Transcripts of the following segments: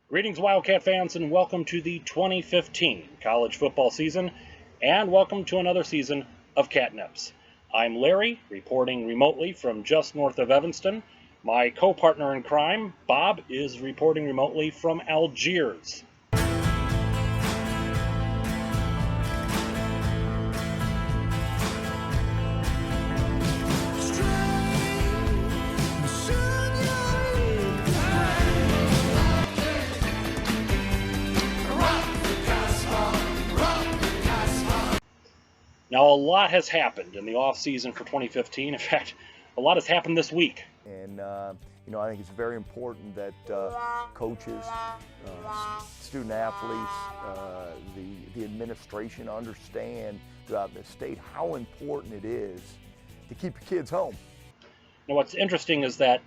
Greetings, Wildcat fans, and welcome to the 2015 college football season, and welcome to another season of Catnips. I'm Larry, reporting remotely from just north of Evanston. My co-partner in crime, Bob, is reporting remotely from Algiers. Now, a lot has happened in the off-season for 2015. In fact, a lot has happened this week. And, I think it's very important that coaches, student athletes, the administration understand throughout the state how important it is to keep your kids home. Now, what's interesting is that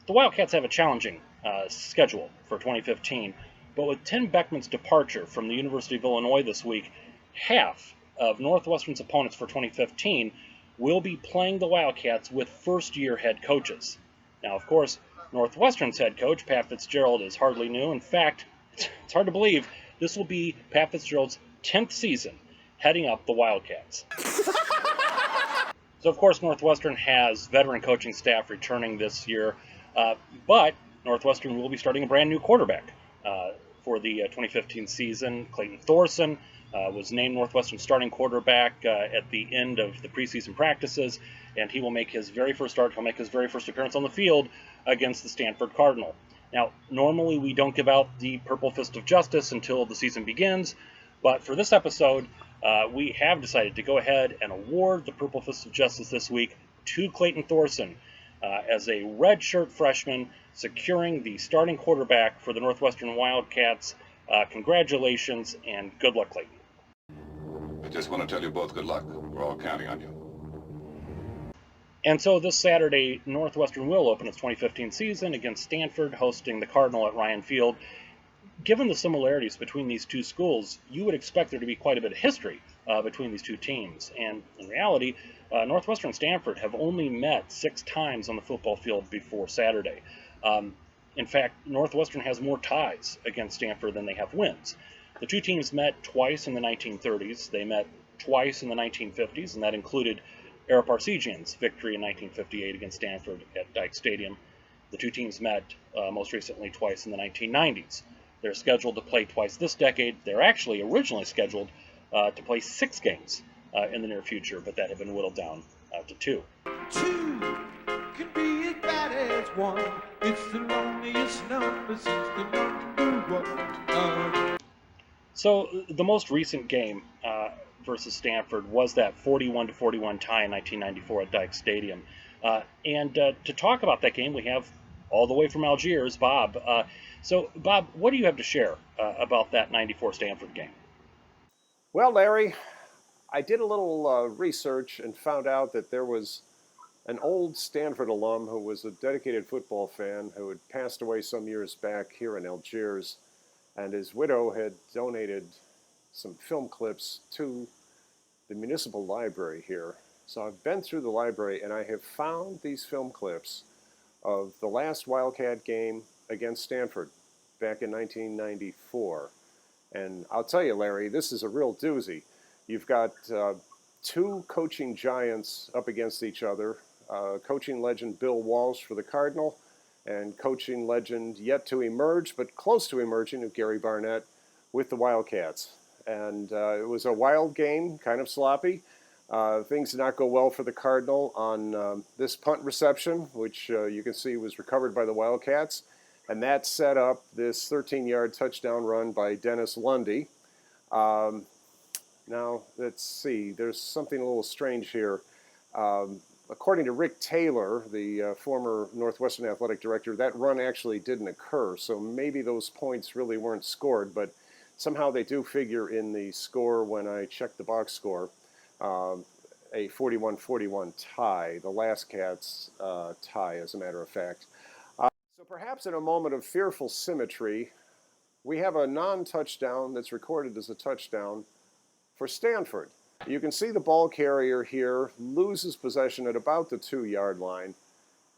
the Wildcats have a challenging schedule for 2015, but with Tim Beckman's departure from the University of Illinois this week, half of Northwestern's opponents for 2015 will be playing the Wildcats with first-year head coaches. Now, of course, Northwestern's head coach, Pat Fitzgerald, is hardly new. In fact, it's hard to believe this will be Pat Fitzgerald's 10th season heading up the Wildcats. So, of course, Northwestern has veteran coaching staff returning this year, but Northwestern will be starting a brand new quarterback for the 2015 season. Clayton Thorson was named Northwestern's starting quarterback at the end of the preseason practices, and he will make his very first start. He'll make his very first appearance on the field against the Stanford Cardinal. Now, normally we don't give out the Purple Fist of Justice until the season begins, but for this episode, we have decided to go ahead and award the Purple Fist of Justice this week to Clayton Thorson as a redshirt freshman securing the starting quarterback for the Northwestern Wildcats. Congratulations and good luck, Clayton. I just want to tell you both good luck. We're all counting on you. And so this Saturday, Northwestern will open its 2015 season against Stanford, hosting the Cardinal at Ryan Field. Given the similarities between these two schools, you would expect there to be quite a bit of history between these two teams. And in reality, Northwestern and Stanford have only met 6 times on the football field before Saturday. In fact, Northwestern has more ties against Stanford than they have wins. The two teams met twice in the 1930s. They met twice in the 1950s, and that included Ara Parseghian's victory in 1958 against Stanford at Dyche Stadium. The two teams met most recently twice in the 1990s. They're scheduled to play twice this decade. They're actually originally scheduled to play 6 games in the near future, but that had been whittled down to 2. 2 can be as bad as 1. It's the loneliest number since the number 1. So the most recent game versus Stanford was that 41-41 tie in 1994 at Dyche Stadium. And to talk about that game, we have all the way from Algiers, Bob. So, Bob, what do you have to share about that 94 Stanford game? Well, Larry, I did a little research and found out that there was an old Stanford alum who was a dedicated football fan who had passed away some years back here in Algiers, and his widow had donated some film clips to the municipal library here. So I've been through the library and I have found these film clips of the last Wildcat game against Stanford back in 1994. And I'll tell you, Larry, this is a real doozy. You've got 2 coaching giants up against each other. Coaching legend Bill Walsh for the Cardinal, and coaching legend yet to emerge, but close to emerging, of Gary Barnett with the Wildcats. And it was a wild game, kind of sloppy. Things did not go well for the Cardinal on this punt reception, which you can see was recovered by the Wildcats. And that set up this 13-yard touchdown run by Dennis Lundy. Now, let's see. There's something a little strange here. According to Rick Taylor, the former Northwestern athletic director, that run actually didn't occur. So maybe those points really weren't scored, but somehow they do figure in the score when I check the box score. A 41-41 tie, the last Cats tie, as a matter of fact. So So perhaps in a moment of fearful symmetry, we have a non-touchdown that's recorded as a touchdown for Stanford. You can see the ball carrier here loses possession at about the 2-yard line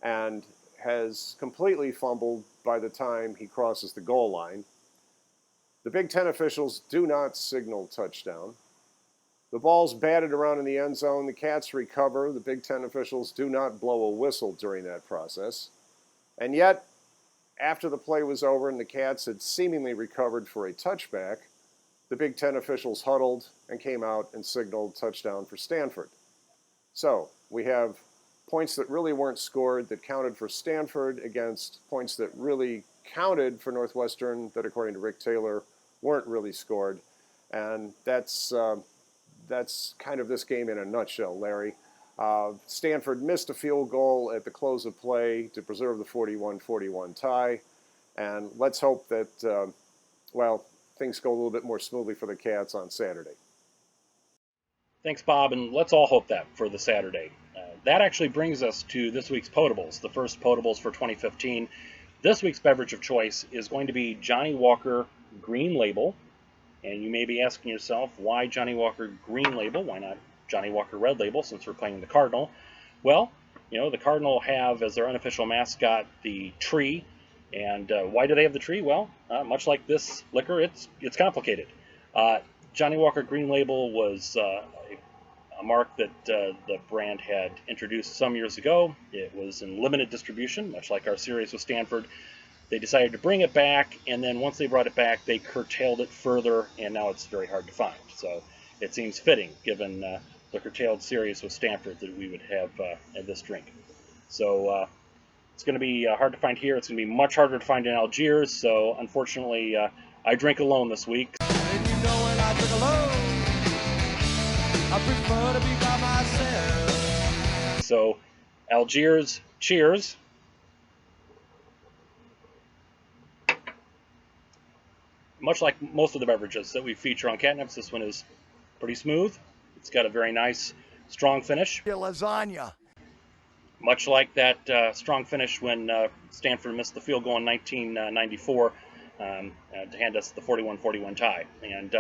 and has completely fumbled by the time he crosses the goal line. The Big Ten officials do not signal touchdown. The ball's batted around in the end zone. The Cats recover. The Big Ten officials do not blow a whistle during that process. And yet, after the play was over and the Cats had seemingly recovered for a touchback, the Big Ten officials huddled and came out and signaled touchdown for Stanford. So we have points that really weren't scored that counted for Stanford against points that really counted for Northwestern that, according to Rick Taylor, weren't really scored. And that's kind of this game in a nutshell, Larry. Stanford missed a field goal at the close of play to preserve the 41-41 tie. And let's hope that, things go a little bit more smoothly for the Cats on Saturday. Thanks, Bob, and let's all hope that for the Saturday. That actually brings us to this week's potables, the first potables for 2015. This week's beverage of choice is going to be Johnny Walker Green Label. And you may be asking yourself, why Johnny Walker Green Label? Why not Johnny Walker Red Label, since we're playing the Cardinal? Well, the Cardinal have as their unofficial mascot the tree. And why do they have the tree? Well, much like this liquor, it's complicated. Johnny Walker Green Label was a mark that the brand had introduced some years ago. It was in limited distribution, much like our series with Stanford. They decided to bring it back, and then once they brought it back, they curtailed it further, and now it's very hard to find. So it seems fitting, given the curtailed series with Stanford, that we would have this drink. So it's going to be hard to find here. It's going to be much harder to find in Algiers, so unfortunately, I drink alone this week. And you know when I drink alone, I prefer to be by myself. So, Algiers, cheers. Much like most of the beverages that we feature on Catnips, this one is pretty smooth. It's got a very nice, strong finish. Lasagna. Much like that strong finish when Stanford missed the field goal in 1994 to hand us the 41-41 tie. And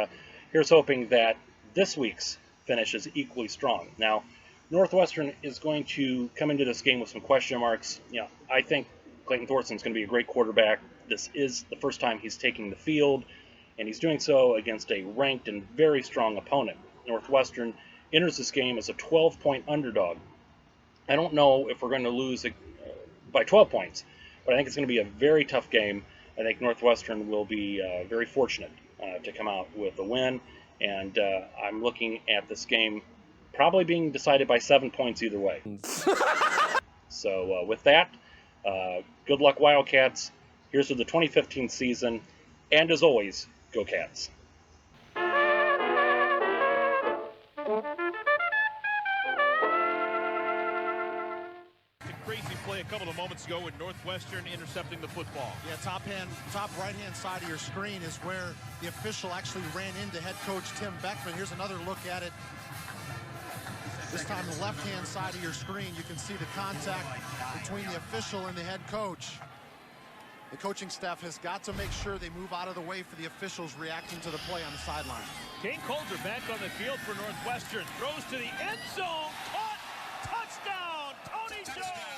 here's hoping that this week's finish is equally strong. Now, Northwestern is going to come into this game with some question marks. I think Clayton Thorson's going to be a great quarterback. This is the first time he's taking the field, and he's doing so against a ranked and very strong opponent. Northwestern enters this game as a 12-point underdog. I don't know if we're going to lose by 12 points, but I think it's going to be a very tough game. I think Northwestern will be very fortunate to come out with a win, and I'm looking at this game probably being decided by 7 points either way. So with that, good luck, Wildcats. Here's to the 2015 season, and as always, go Cats. Crazy play a couple of moments ago with Northwestern intercepting the football. Yeah, top right-hand side of your screen is where the official actually ran into head coach Tim Beckman. Here's another look at it. This time the left-hand side of your screen, you can see the contact between the official and the head coach. The coaching staff has got to make sure they move out of the way for the officials reacting to the play on the sideline. Kane Colzer back on the field for Northwestern. Throws to the end zone. Caught. Touchdown, Tony Jones.